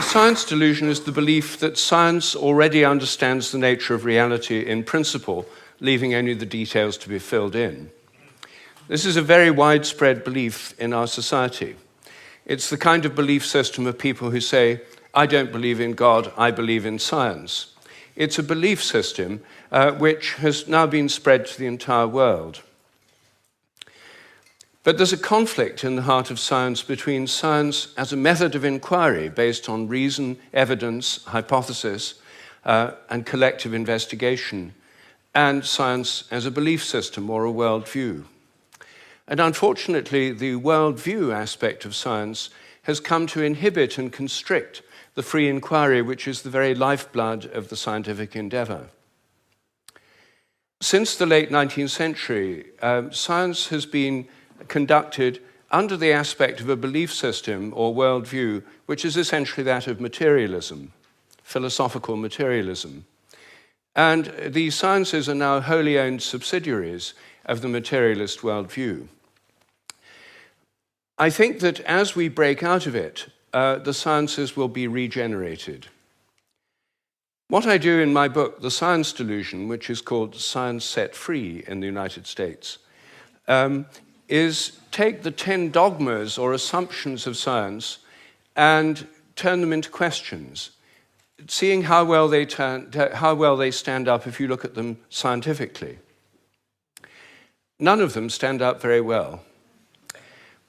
science delusion is the belief that science already understands the nature of reality in principle, leaving only the details to be filled in. This is a very widespread belief in our society. It's the kind of belief system of people who say, I don't believe in God, I believe in science. It's a belief system which has now been spread to the entire world. But there's a conflict in the heart of science between science as a method of inquiry based on reason, evidence, hypothesis, and collective investigation, and science as a belief system or a worldview. And unfortunately, the worldview aspect of science has come to inhibit and constrict the free inquiry, which is the very lifeblood of the scientific endeavor. Since the late 19th century, science has been conducted under the aspect of a belief system or worldview, which is essentially that of materialism, philosophical materialism. And the sciences are now wholly owned subsidiaries of the materialist worldview. I think that as we break out of it, the sciences will be regenerated. What I do in my book, The Science Delusion, which is called Science Set Free in the United States, is take the 10 dogmas or assumptions of science and turn them into questions, seeing how well they stand up if you look at them scientifically. None of them stand up very well.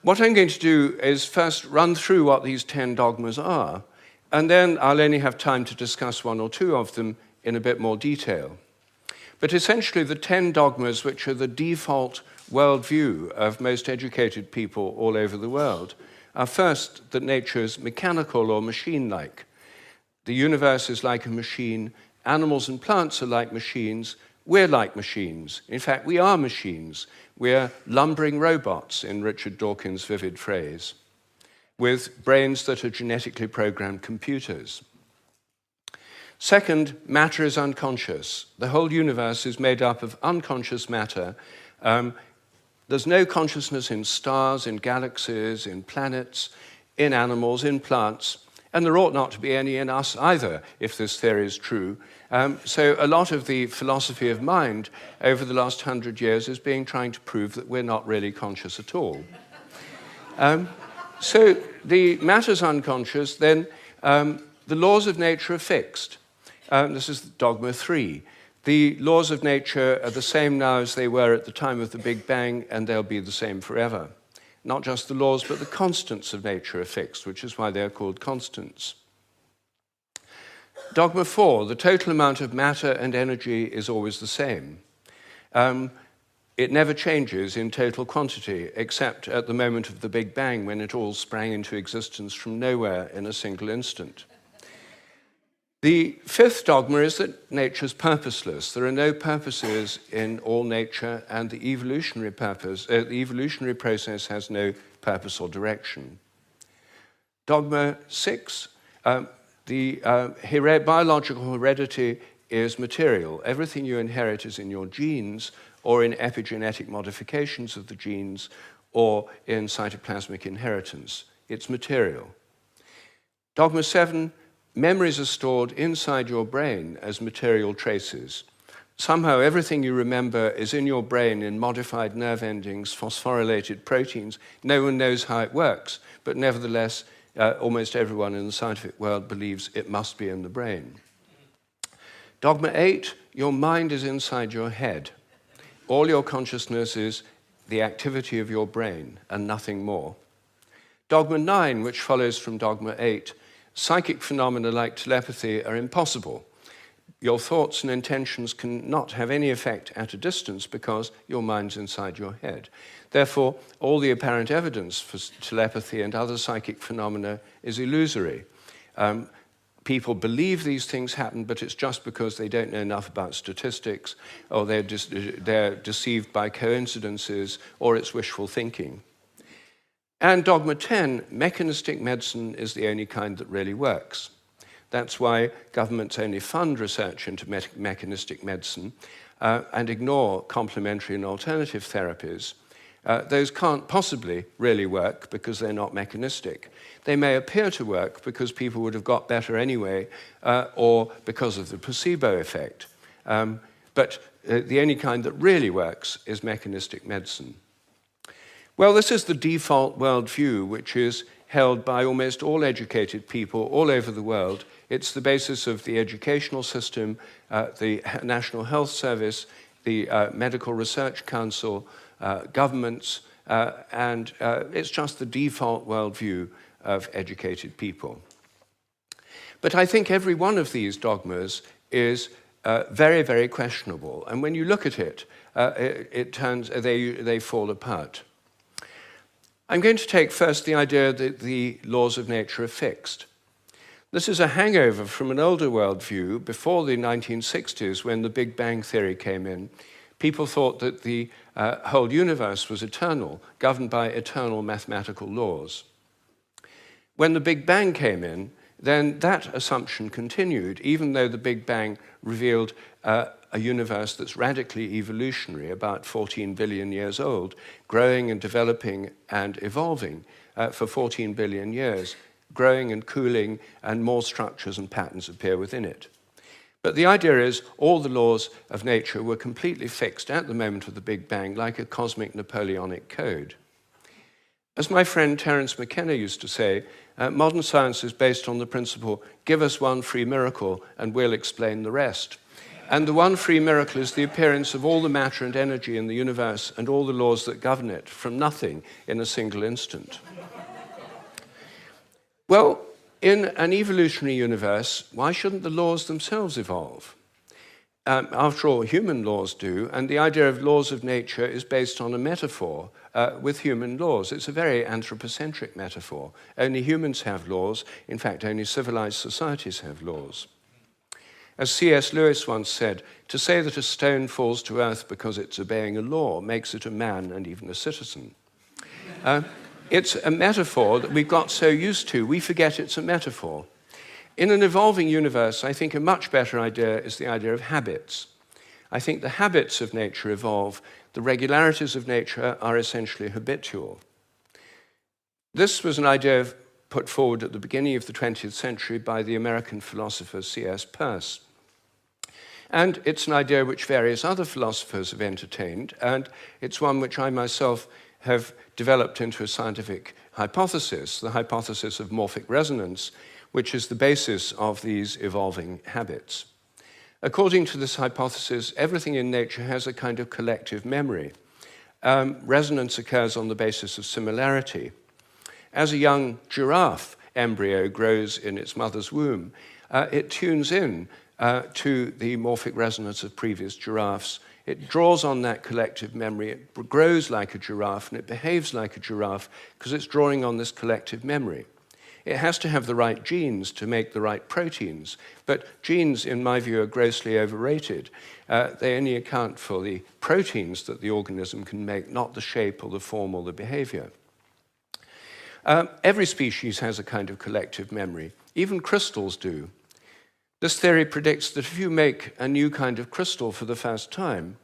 What I'm going to do is first run through what these 10 dogmas are, and then I'll only have time to discuss one or two of them in a bit more detail. But essentially, the 10 dogmas, which are the default worldview of most educated people all over the world, are first that nature is mechanical or machine-like. The universe is like a machine, animals and plants are like machines, we're like machines. In fact, we are machines. We're lumbering robots, in Richard Dawkins' vivid phrase, with brains that are genetically programmed computers. Second, matter is unconscious. The whole universe is made up of unconscious matter. There's no consciousness in stars, in galaxies, in planets, in animals, in plants, and there ought not to be any in us either, if this theory is true. So a lot of the philosophy of mind over the last 100 years is trying to prove that we're not really conscious at all. So the matter's unconscious, then the laws of nature are fixed. This is dogma 3. The laws of nature are the same now as they were at the time of the Big Bang, and they'll be the same forever. Not just the laws, but the constants of nature are fixed, which is why they're called constants. Dogma 4, the total amount of matter and energy is always the same. It never changes in total quantity, except at the moment of the Big Bang, when it all sprang into existence from nowhere in a single instant. The 5th dogma is that nature is purposeless. There are no purposes in all nature, and the evolutionary process has no purpose or direction. Dogma 6, biological heredity is material. Everything you inherit is in your genes, or in epigenetic modifications of the genes, or in cytoplasmic inheritance. It's material. Dogma 7, memories are stored inside your brain as material traces. Somehow everything you remember is in your brain in modified nerve endings, phosphorylated proteins. No one knows how it works, but nevertheless, almost everyone in the scientific world believes it must be in the brain. Dogma 8, your mind is inside your head. All your consciousness is the activity of your brain and nothing more. Dogma 9, which follows from dogma 8, psychic phenomena like telepathy are impossible. Your thoughts and intentions cannot have any effect at a distance because your mind's inside your head. Therefore, all the apparent evidence for telepathy and other psychic phenomena is illusory. People believe these things happen, but it's just because they don't know enough about statistics, or they're deceived by coincidences, or it's wishful thinking. And dogma 10, mechanistic medicine is the only kind that really works. That's why governments only fund research into mechanistic medicine and ignore complementary and alternative therapies. Those can't possibly really work because they're not mechanistic. They may appear to work because people would have got better anyway, or because of the placebo effect. But the only kind that really works is mechanistic medicine. Well, this is the default worldview, which is held by almost all educated people all over the world. It's the basis of the educational system, the National Health Service, the Medical Research Council, governments, and it's just the default worldview of educated people. But I think every one of these dogmas is very, very questionable. And when you look at it, they fall apart. I'm going to take first the idea that the laws of nature are fixed. This is a hangover from an older worldview before the 1960s, when the Big Bang Theory came in. People thought that the whole universe was eternal, governed by eternal mathematical laws. When the Big Bang came in, then that assumption continued, even though the Big Bang revealed a universe that's radically evolutionary, about 14 billion years old, growing and developing and evolving for 14 billion years, growing and cooling, and more structures and patterns appear within it. But the idea is all the laws of nature were completely fixed at the moment of the Big Bang, like a cosmic Napoleonic code. As my friend Terence McKenna used to say, modern science is based on the principle, give us one free miracle and we'll explain the rest. And the one free miracle is the appearance of all the matter and energy in the universe and all the laws that govern it from nothing in a single instant. Well, in an evolutionary universe, why shouldn't the laws themselves evolve? After all, human laws do, and the idea of laws of nature is based on a metaphor with human laws. It's a very anthropocentric metaphor. Only humans have laws. In fact, only civilized societies have laws. As C.S. Lewis once said, to say that a stone falls to earth because it's obeying a law makes it a man and even a citizen. It's a metaphor that we've got so used to, we forget it's a metaphor. In an evolving universe, I think a much better idea is the idea of habits. I think the habits of nature evolve. The regularities of nature are essentially habitual. This was an idea put forward at the beginning of the 20th century by the American philosopher C.S. Peirce. And it's an idea which various other philosophers have entertained, and it's one which I myself have developed into a scientific hypothesis, the hypothesis of morphic resonance, which is the basis of these evolving habits. According to this hypothesis, everything in nature has a kind of collective memory. Resonance occurs on the basis of similarity. As a young giraffe embryo grows in its mother's womb, it tunes in to the morphic resonance of previous giraffes. It draws on that collective memory. It grows like a giraffe, and it behaves like a giraffe because it's drawing on this collective memory. It has to have the right genes to make the right proteins, but genes, in my view, are grossly overrated. They only account for the proteins that the organism can make, not the shape or the form or the behavior. Every species has a kind of collective memory. Even crystals do. This theory predicts that if you make a new kind of crystal for the first time,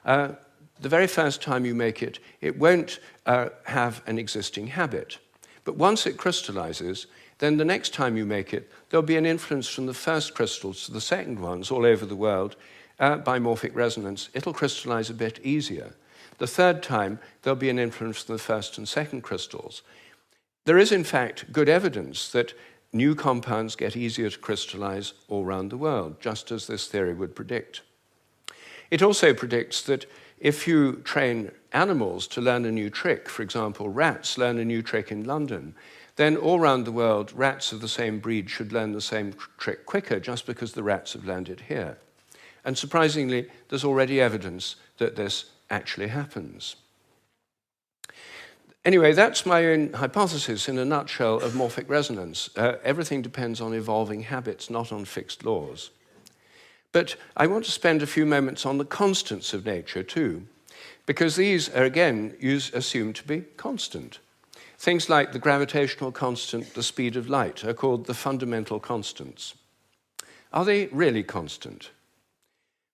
the very first time you make it, it won't have an existing habit. But once it crystallizes, then the next time you make it, there'll be an influence from the first crystals to the second ones all over the world by morphic resonance. It'll crystallize a bit easier. The third time, there'll be an influence from the first and second crystals. There is, in fact, good evidence that new compounds get easier to crystallize all around the world, just as this theory would predict. It also predicts that if you train animals to learn a new trick, for example, rats learn a new trick in London, then all around the world, rats of the same breed should learn the same trick quicker just because the rats have learned it here. And surprisingly, there's already evidence that this actually happens. Anyway, that's my own hypothesis in a nutshell of morphic resonance. Everything depends on evolving habits, not on fixed laws. But I want to spend a few moments on the constants of nature too, because these are, again, assumed to be constant. Things like the gravitational constant, the speed of light, are called the fundamental constants. Are they really constant?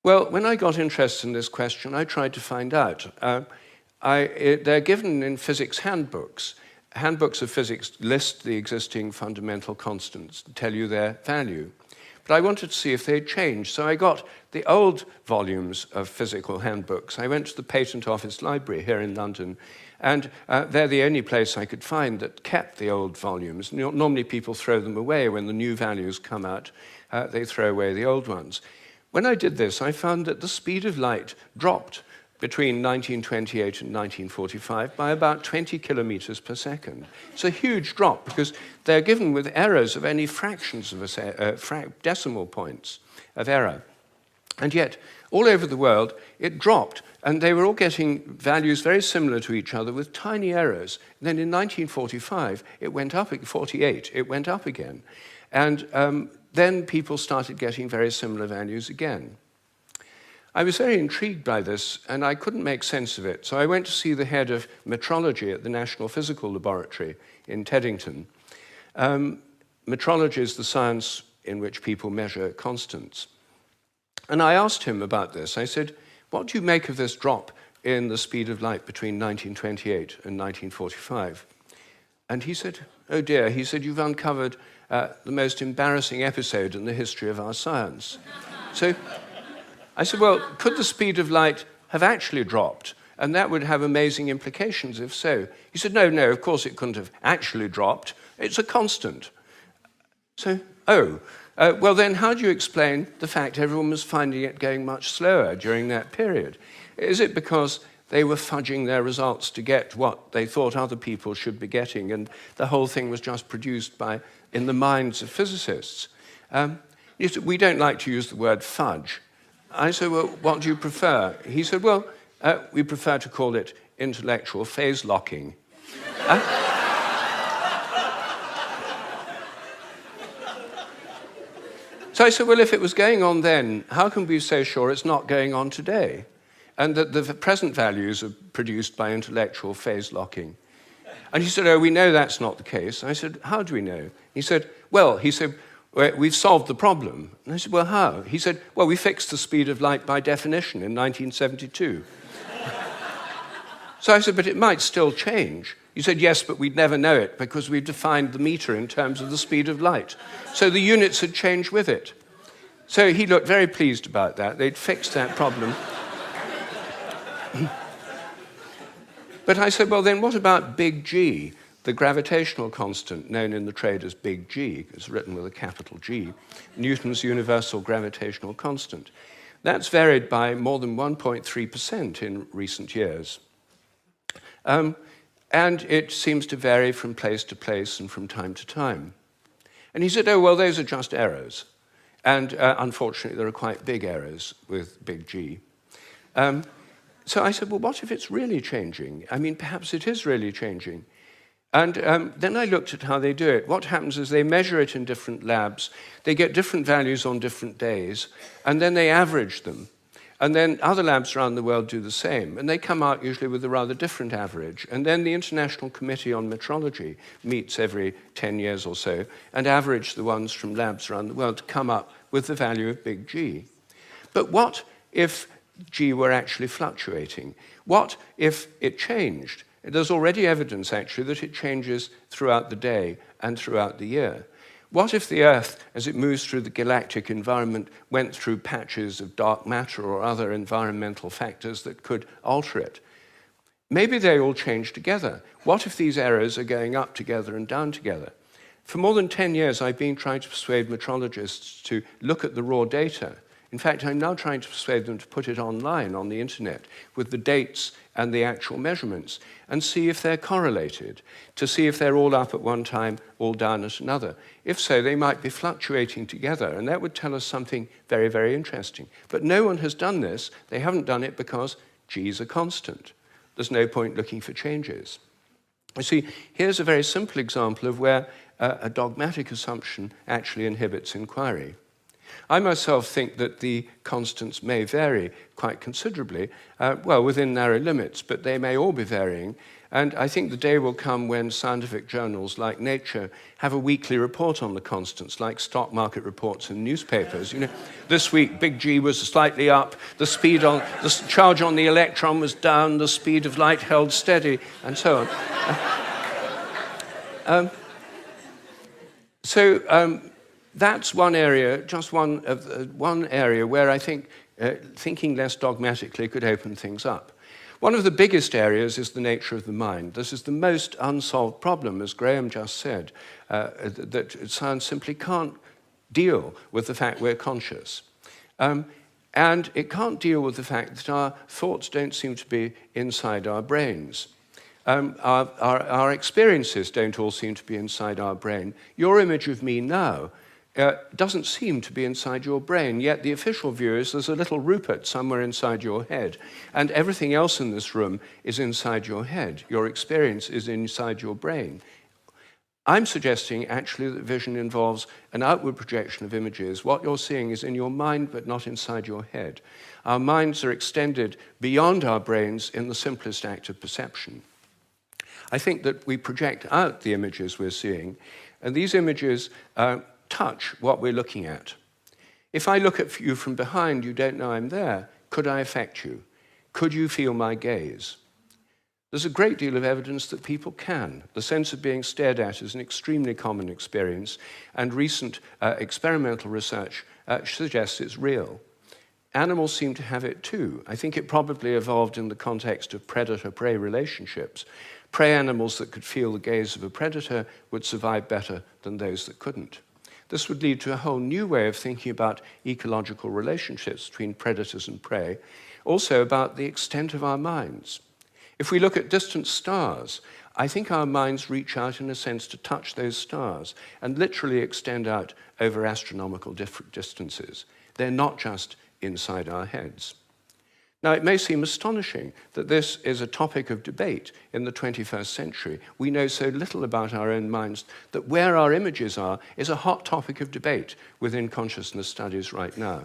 Well, when I got interested in this question, I tried to find out. they're given in physics handbooks. Handbooks of physics list the existing fundamental constants, tell you their value. But I wanted to see if they'd changed, so I got the old volumes of physical handbooks. I went to the Patent Office Library here in London, and they're the only place I could find that kept the old volumes. Normally people throw them away when the new values come out. They throw away the old ones. When I did this, I found that the speed of light dropped between 1928 and 1945 by about 20 kilometers per second. It's a huge drop because they're given with errors of only fractions of decimal points of error. And yet, all over the world, it dropped, and they were all getting values very similar to each other with tiny errors. And then in 1945, it went up, 48, it went up again. And then people started getting very similar values again. I was very intrigued by this, and I couldn't make sense of it. So I went to see the head of metrology at the National Physical Laboratory in Teddington. Metrology is the science in which people measure constants. And I asked him about this. I said, what do you make of this drop in the speed of light between 1928 and 1945? And he said, oh dear, he said, you've uncovered the most embarrassing episode in the history of our science. So I said, well, could the speed of light have actually dropped? And that would have amazing implications if so. He said, no, of course it couldn't have actually dropped. It's a constant. So, well then how do you explain the fact everyone was finding it going much slower during that period? Is it because they were fudging their results to get what they thought other people should be getting, and the whole thing was just produced in the minds of physicists? We don't like to use the word fudge. I said, well, what do you prefer? He said, well, we prefer to call it intellectual phase locking. So I said, well, if it was going on then, how can we be so sure it's not going on today? And that the present values are produced by intellectual phase locking. And he said, oh, we know that's not the case. I said, how do we know? He said, we've solved the problem. And I said, well, how? He said, well, we fixed the speed of light by definition in 1972. So I said, but it might still change. He said, yes, but we'd never know it because we've defined the meter in terms of the speed of light. So the units had changed with it. So he looked very pleased about that. They'd fixed that problem. But I said, well, then what about big G? The gravitational constant, known in the trade as big G, is written with a capital G, Newton's universal gravitational constant. That's varied by more than 1.3% in recent years. And it seems to vary from place to place and from time to time. And he said, oh, well, those are just errors. And unfortunately, there are quite big errors with big G. So I said, well, what if it's really changing? I mean, perhaps it is really changing. And then I looked at how they do it. What happens is they measure it in different labs. They get different values on different days, and then they average them. And then other labs around the world do the same, and they come out usually with a rather different average. And then the International Committee on Metrology meets every 10 years or so and average the ones from labs around the world to come up with the value of big G. But what if G were actually fluctuating? What if it changed? There's already evidence, actually, that it changes throughout the day and throughout the year. What if the Earth, as it moves through the galactic environment, went through patches of dark matter or other environmental factors that could alter it? Maybe they all change together. What if these errors are going up together and down together? For more than 10 years, I've been trying to persuade metrologists to look at the raw data. In fact, I'm now trying to persuade them to put it online on the internet with the dates and the actual measurements and see if they're correlated, to see if they're all up at one time, all down at another. If so, they might be fluctuating together, and that would tell us something very, very interesting. But no one has done this. They haven't done it because G is a constant. There's no point looking for changes. You see, here's a very simple example of where a dogmatic assumption actually inhibits inquiry. I myself think that the constants may vary quite considerably, well, within narrow limits, but they may all be varying. And I think the day will come when scientific journals like Nature have a weekly report on the constants, like stock market reports in newspapers. You know, this week, big G was slightly up, the charge on the electron was down, the speed of light held steady, and so on. That's one area, just one area where I think thinking less dogmatically could open things up. One of the biggest areas is the nature of the mind. This is the most unsolved problem, as Graham just said, that science simply can't deal with the fact we're conscious. And it can't deal with the fact that our thoughts don't seem to be inside our brains. Our experiences don't all seem to be inside our brain. Your image of me now doesn't seem to be inside your brain, yet the official view is there's a little Rupert somewhere inside your head, and everything else in this room is inside your head. Your experience is inside your brain. I'm suggesting actually that vision involves an outward projection of images. What you're seeing is in your mind, but not inside your head. Our minds are extended beyond our brains in the simplest act of perception. I think that we project out the images we're seeing, and these images touch what we're looking at. If I look at you from behind, you don't know I'm there. Could I affect you? Could you feel my gaze? There's a great deal of evidence that people can. The sense of being stared at is an extremely common experience, and recent experimental research suggests it's real. Animals seem to have it too. I think it probably evolved in the context of predator-prey relationships. Prey animals that could feel the gaze of a predator would survive better than those that couldn't. This would lead to a whole new way of thinking about ecological relationships between predators and prey, also about the extent of our minds. If we look at distant stars, I think our minds reach out in a sense to touch those stars and literally extend out over astronomical distances. They're not just inside our heads. Now, it may seem astonishing that this is a topic of debate in the 21st century. We know so little about our own minds that where our images are is a hot topic of debate within consciousness studies right now.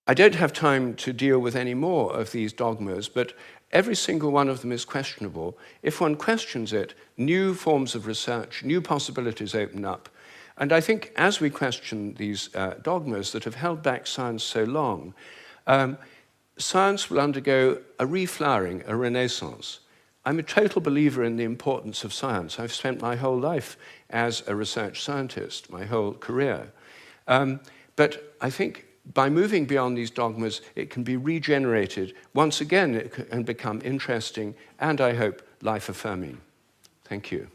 I don't have time to deal with any more of these dogmas, but every single one of them is questionable. If one questions it, new forms of research, new possibilities open up. And I think as we question these dogmas that have held back science so long, science will undergo a reflowering, a renaissance. I'm a total believer in the importance of science. I've spent my whole life as a research scientist, my whole career. But I think by moving beyond these dogmas, it can be regenerated. Once again, it can become interesting and, I hope, life-affirming. Thank you.